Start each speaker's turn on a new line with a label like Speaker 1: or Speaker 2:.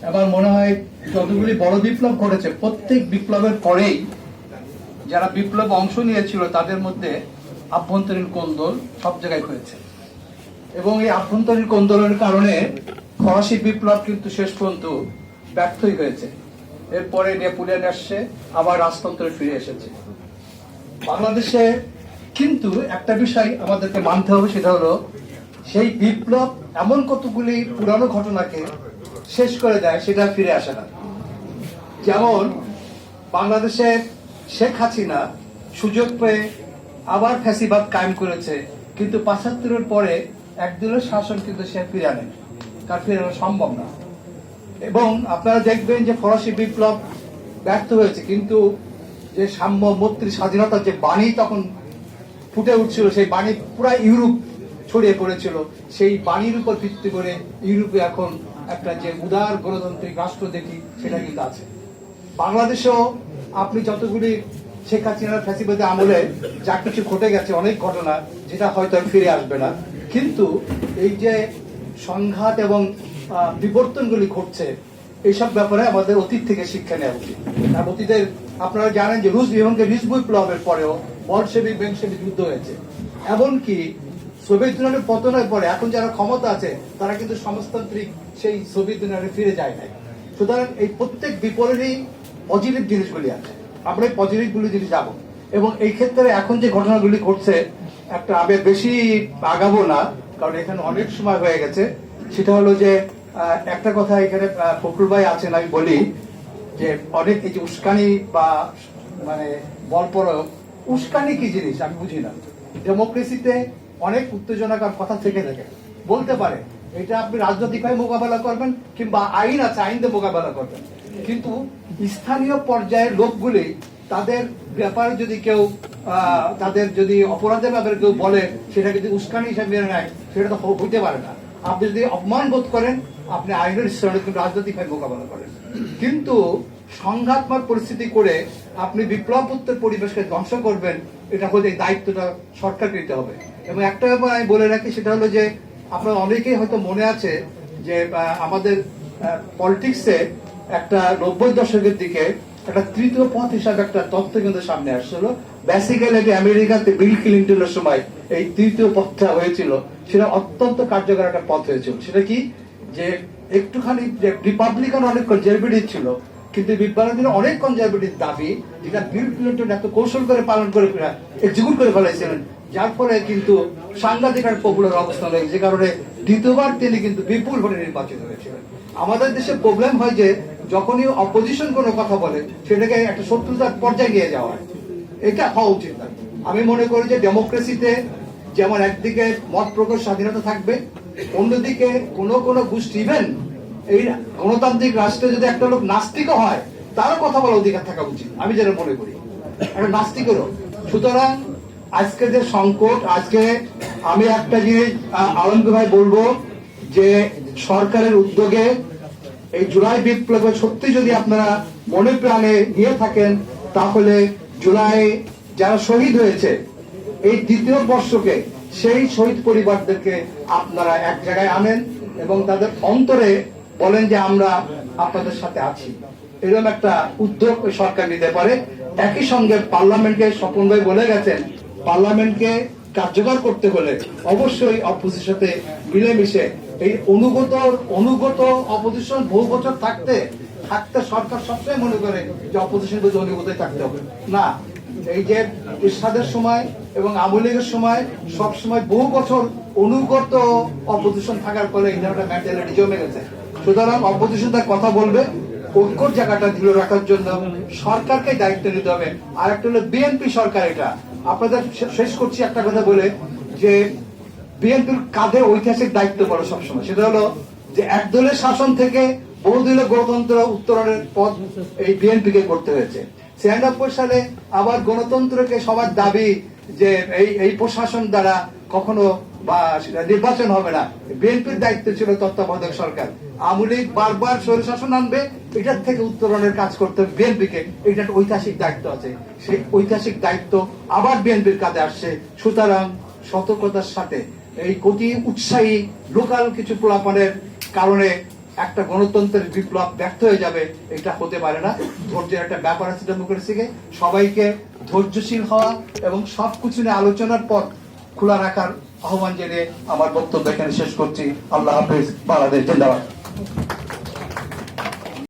Speaker 1: আমার মনে হয় যতগুলি বড় বিপ্লব ঘটেছে প্রত্যেক বিপ্লবের পরেই যারা বিপ্লব অংশ নিয়েছিল তাদের মধ্যে আভ্যন্তরীণ কোন্দল সব জায়গায় হয়েছে এবং এই আভ্যন্তরীণ কোন্দলের কারণে ফরাসি বিপ্লব কিন্তু শেষ পর্যন্ত ব্যর্থই হয়েছে। এরপরে নেপোলিয়ন আসছে, আবার রাজতন্ত্রে ফিরে এসেছে বাংলাদেশে। কিন্তু একটা বিষয় আমাদেরকে মানতে হবে, সেটা হলো সেই বিপ্লব এমন কতগুলি পুরানো ঘটনাকে শেষ করে দেয়, সেটা ফিরে আসে না। যেমন বাংলাদেশে শেখ হাসিনা সুযোগ পেয়ে আবার ফ্যাসিবাদ কায়েম করেছে, কিন্তু ৭৫-এর পরে একদলীয় শাসন কিন্তু সে ফিরে আনে, তার ফিরে আনা সম্ভব না। এবং আপনারা দেখবেন যে ফরাসি বিপ্লব ব্যর্থ হয়েছে, কিন্তু যে সাম্য মৈত্রী স্বাধীনতার যে বাণী তখন ফুটে উঠছিল, সেই বাণী পুরা ইউরোপ ছড়িয়ে পড়েছিল। সেই বাণীর উপর ভিত্তি করে ইউরোপে এখন একটা যে উদার গণতান্ত্রিক রাষ্ট্র দেখি, সেটা কিন্তু আছে। বাংলাদেশেও আপনি যতগুলি শেখ হাসিনার ফ্যাসিবাদী আমলে যা কিছু ঘটে গেছে, অনেক ঘটনা যেটা হয়তো ফিরে আসবে না, কিন্তু এই যে সংঘাত এবং বিবর্তনগুলি ঘটছে, এইসব ব্যাপারে আমাদের অতীত থেকে শিক্ষা নেওয়া উচিত। আর অতীতের আপনারা জানেন যে রুশ বিপ্লবের পরেও বলশেভিক বেলশেভিক যুদ্ধ হয়েছে। এমনকি সোভিয়েত ইউনিয়নের পতনের পরে এখন যারা ক্ষমতা আছে তারা কিন্তু সমাজতান্ত্রিক সেই সোভিয়েত ইউনিয়নে ফিরে যায় নাই। সুতরাং এই প্রত্যেক বিপরীতই পজিটিভ জিনিসগুলি আছে, আমরা এই পজিটিভ গুলি জিনিস যাবো। এবং এই ক্ষেত্রে এখন যে ঘটনাগুলি ঘটছে, একটা আমি বেশি আগাবো না, কারণ এখানে অনেক সময় হয়ে গেছে। সেটা হলো যে একটা কথা এখানে ফখরুল ভাই আছেন, আমি বলি যে অনেক এই যে উস্কানি বা মানে বল প্রয়োগ, উস্কানি কি জিনিস আমি বুঝি না। ডেমোক্রেসিতে অনেক উত্তেজনাকার কথা থেকে থাকে, বলতে পারে এটা আপনি রাজনৈতিকভাবে মোকাবেলা করবেন কিংবা আইন আছে, আইন দিয়ে মোকাবেলা করবেন, কিন্তু স্থানীয় পর্যায়ের লোকগুলি তাদের ব্যাপারে যদি কেউ তাদের যদি অপরাধের ব্যাপারে কেউ বলে, সেটা যদি উস্কানি হিসাবে মেনে নেয়, সেটা তো হইতে পারে না। আপনি যদি অপমান বোধ করেন, আপনি আইনের রাজনৈতিকভাবে মোকাবেলা করেন, কিন্তু সংঘাতময় পরিস্থিতি করে আপনি বিপ্লবোত্তর পরিবেশকে ধ্বংস করবেন, এটা হলে এই দায়িত্বটা সরকারকে নিতে হবে। এবং একটা ব্যাপার আমি বলে রাখি, সেটা হলো যে আপনার অনেকেই হয়তো মনে আছে যে আমাদের পলিটিক্সে একটা ৯০ দশকের দিকে একটা তৃতীয় পথ হিসাবে একটা তথ্য কিন্তু সামনে আসছিল। বেসিক্যালি এটা আমেরিকাতে বিল ক্লিন্টনের সময় এই তৃতীয় পথটা হয়েছিল, সেটা অত্যন্ত কার্যকর একটা পথ হয়েছিল। সেটা কি, যে একটুখানি যে রিপাবলিকান অনেক কনজারভেটিভ ছিল, কিন্তু বিজ্ঞানীদের অনেক কনজারভেটিভ দাবি, যেটা বিল ক্লিন্টন এত কৌশল করে পালন করে এক্সিকিউট করে ফেলাইছিলেন, যার ফলে কিন্তু সাংঘাতিক আর পপুলার অবস্থান হয়েছে, যে কারণে দ্বিতীয়বার তিনি কিন্তু বিপুল ভোটে নির্বাচিত হয়েছিলেন। আমাদের দেশে প্রবলেম হয় যে যখনই অপোজিশন কোনো কথা বলে, সেটাকে একটা শত্রুতার পর্যায়ে নিয়ে যাওয়া হয়, এটা হওয়া উচিত না। আমি মনে করি যে ডেমোক্রেসিতে যেমন একদিকে মত প্রকাশ স্বাধীনতা থাকবে, অন্যদিকে কোনো কোনো গোষ্ঠী, ইভেন এই গণতান্ত্রিক রাষ্ট্রে যদি একটা লোক নাস্তিকও হয়, তারও কথা বলার অধিকার থাকা উচিত, আমি যেটা মনে করি, একটা নাস্তিকেরও। সুতরাং আজকে যে সংকট, আজকে আমি একটা জিনিস আলমগীর ভাই বলবো, যে সরকারের উদ্যোগে এই জুলাই বিপ্লবে সত্যি যদি আপনারা মনে প্রাণে নিয়ে থাকেন, তাহলে জুলাই যারা শহীদ হয়েছে এই দ্বিতীয় বর্ষকে, সেই শহীদ পরিবারদেরকে আপনারা এক জায়গায় আনেন এবং তাদের অন্তরে বলেন যে আমরা আপনাদের সাথে আছি। এরকম একটা উদ্যোগ সরকার নিতে পারে। একই সঙ্গে পার্লামেন্টকে, স্বপন ভাই বলে গেছেন, পার্লামেন্টকে কার্যকর করতে হলে অবশ্যই অপোজিশনের সাথে মিলেমিশে, এই অনুগত অপোজিশন বহু বছর থাকতে থাকতে সরকার সবসময় মনে করে যে অপোজিশন বুঝে অনুগতই থাকতে হবে না। এই যে এরশাদের সময় এবং আওয়ামী লীগের সময় সবসময় বহু বছর অনুগত অপোজিশন থাকার ফলে এই ধরনের মেন্টালিটি জমে গেছে। সুতরাং অপোজিশন তার কথা বলবে, ঐক্যর জায়গাটা দৃঢ় রাখার জন্য সরকারকে দায়িত্ব নিতে হবে। আর একটা হলো বিএনপি সরকার। এটা আপনাদের শেষ করছি একটা কথা বলে, যে বিএনপির কাঁধে ঐতিহাসিক দায়িত্ব পড়ে সবসময়, সেটা হলো যে একদলের শাসন থেকে বহুদলীয় গণতন্ত্র উত্তরণের পথ এই বিএনপিকে করতে হয়েছে। ৯৬ সালে আবার গণতন্ত্রকে সবার দাবি যে এই প্রশাসন দ্বারা কখনো বা নির্বাচন হবে না, বিএনপির দায়িত্ব ছিল তত্ত্বাবধায়ক সরকার। আওয়ামী লীগ বারবার স্বৈরশাসন আনবে, এটার থেকে উত্তরণের কাজ করতে হবে বিএনপিকে, এটা একটা ঐতিহাসিক দায়িত্ব আছে। সেই ঐতিহাসিক দায়িত্ব আবার বিএনপির কাঁধে আসছে। সুতরাং সতর্কতার সাথে এই অতি উৎসাহী লোকাল কিছু পোলাপানের কারণে একটা গণতন্ত্রের বিপ্লব ব্যর্থ হয়ে যাবে, এটা হতে পারে না। ধৈর্যের একটা ব্যাপার আছে ডেমোক্রেসিকে। সবাইকে ধৈর্যশীল হওয়া এবং সবকিছু নিয়ে আলোচনার পর খোলা রাখার আহ্বান জানিয়ে আমার বক্তব্য এখানে শেষ করছি। আল্লাহ হাফেজ। বাংলাদেশ জিন্দাবাদ।